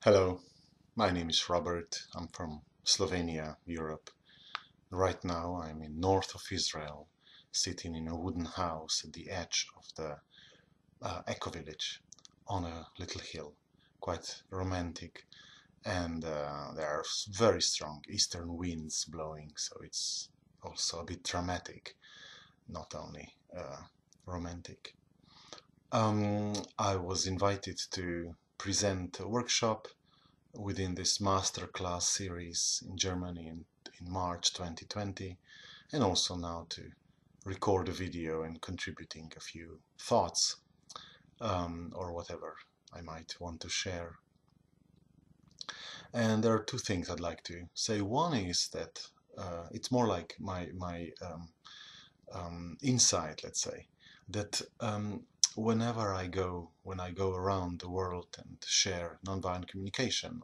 Hello, my name is Robert. I'm from Slovenia, Europe. Right now I'm in north of Israel, sitting in a wooden house at the edge of the eco-village on a little hill. Quite romantic, and there are very strong eastern winds blowing, so it's also a bit dramatic, not only romantic. I was invited to present a workshop within this masterclass series in Germany in March 2020, and also now to record a video and contributing a few thoughts or whatever I might want to share. And there are two things I'd like to say. One is that it's more like my insight, let's say, that when I go around the world and share nonviolent communication,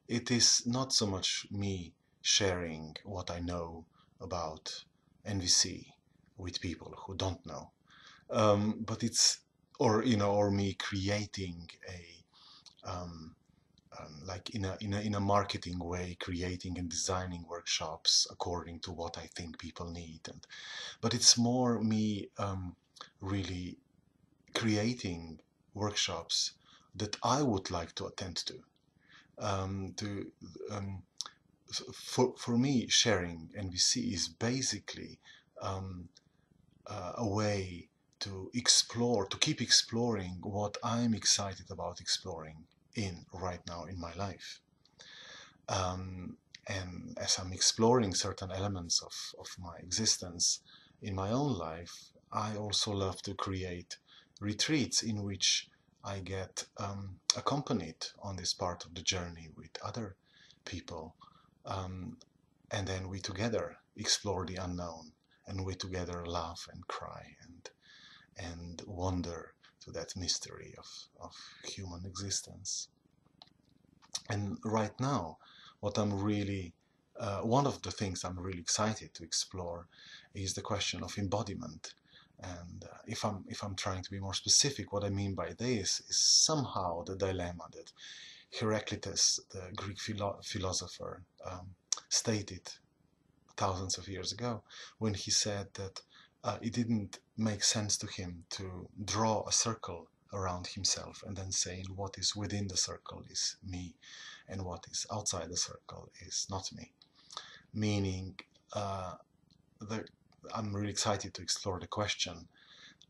it is not so much me sharing what I know about NVC with people who don't know, but it's or me creating a like in a marketing way, creating and designing workshops according to what I think people need, but it's more me really creating workshops that I would like to attend to. To for me, sharing NVC is basically um, a way to explore, to keep exploring what I'm excited about exploring in right now in my life. And as I'm exploring certain elements of my existence in my own life, I also love to create retreats in which I get accompanied on this part of the journey with other people, um, and then we together explore the unknown, and we together laugh and cry and wonder to that mystery of human existence. And right now, what I'm really one of the things I'm really excited to explore is the question of embodiment. And if I'm trying to be more specific, what I mean by this is somehow the dilemma that Heraclitus, the Greek philosopher, stated thousands of years ago, when he said that it didn't make sense to him to draw a circle around himself and then saying what is within the circle is me and what is outside the circle is not me. Meaning, uh, the, I'm really excited to explore the question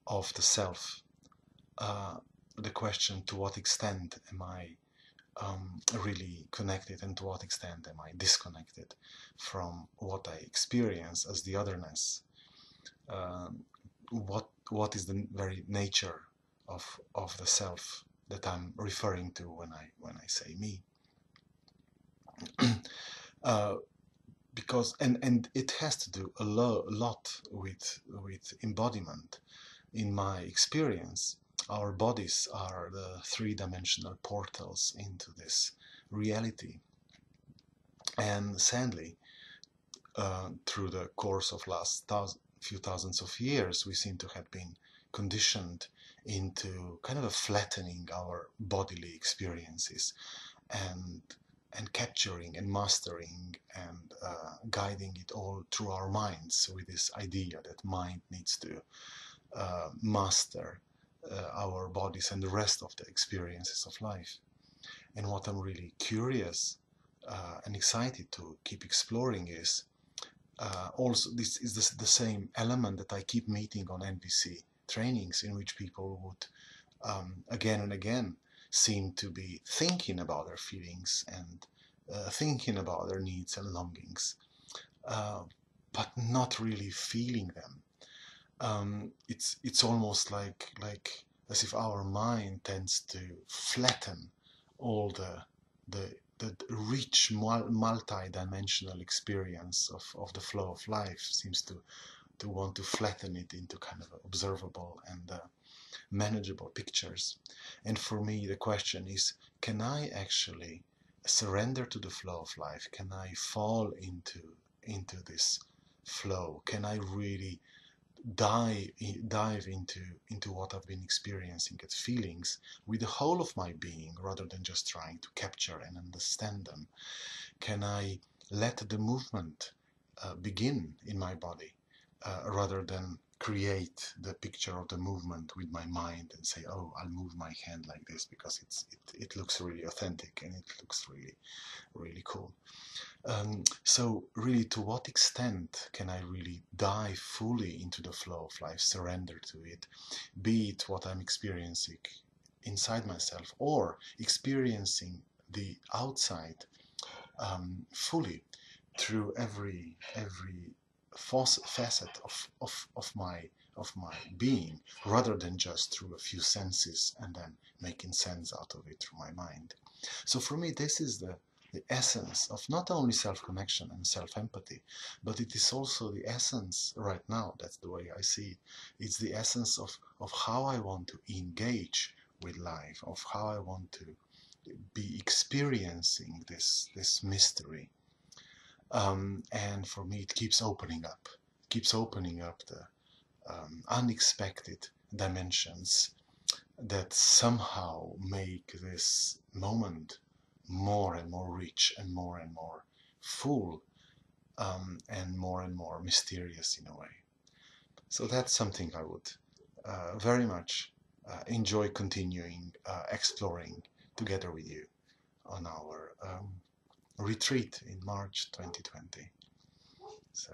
of the self, uh, the question to what extent am I really connected and to what extent am I disconnected from what I experience as the otherness. What is the very nature of the self that I'm referring to when I say me? uh, because and it has to do a lot with embodiment. In my experience, our bodies are the three-dimensional portals into this reality, and sadly, through the course of last few thousands of years, we seem to have been conditioned into kind of a flattening our bodily experiences and capturing and mastering and guiding it all through our minds, with this idea that mind needs to master our bodies and the rest of the experiences of life. And what I'm really curious and excited to keep exploring is also this is the same element that I keep meeting on NVC trainings, in which people would again and again seem to be thinking about their feelings and thinking about their needs and longings, uh, but not really feeling them. It's almost like as if our mind tends to flatten all the rich multi-dimensional experience of the flow of life, seems to want to flatten it into kind of observable and manageable pictures. And for me, the question is, can I actually surrender to the flow of life? Can I fall into this flow? Can I really dive into what I've been experiencing as feelings with the whole of my being, rather than just trying to capture and understand them? Can I let the movement begin in my body, rather than create the picture of the movement with my mind and say, oh, I'll move my hand like this because it looks really authentic and it looks really, really cool. So really, to what extent can I really dive fully into the flow of life, surrender to it, be it what I'm experiencing inside myself or experiencing the outside, fully, through every facet of my being, rather than just through a few senses and then making sense out of it through my mind. So for me, this is the essence of not only self-connection and self-empathy, but it is also the essence right now. That's the way I see it. It's the essence of how I want to engage with life, of how I want to be experiencing this mystery. And for me, it keeps opening up the unexpected dimensions that somehow make this moment more and more rich and more full, and more mysterious in a way. So that's something I would very much enjoy continuing exploring together with you on our retreat in March 2020. So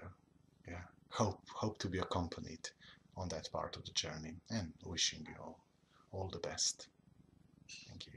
yeah, hope to be accompanied on that part of the journey, and wishing you all the best. Thank you.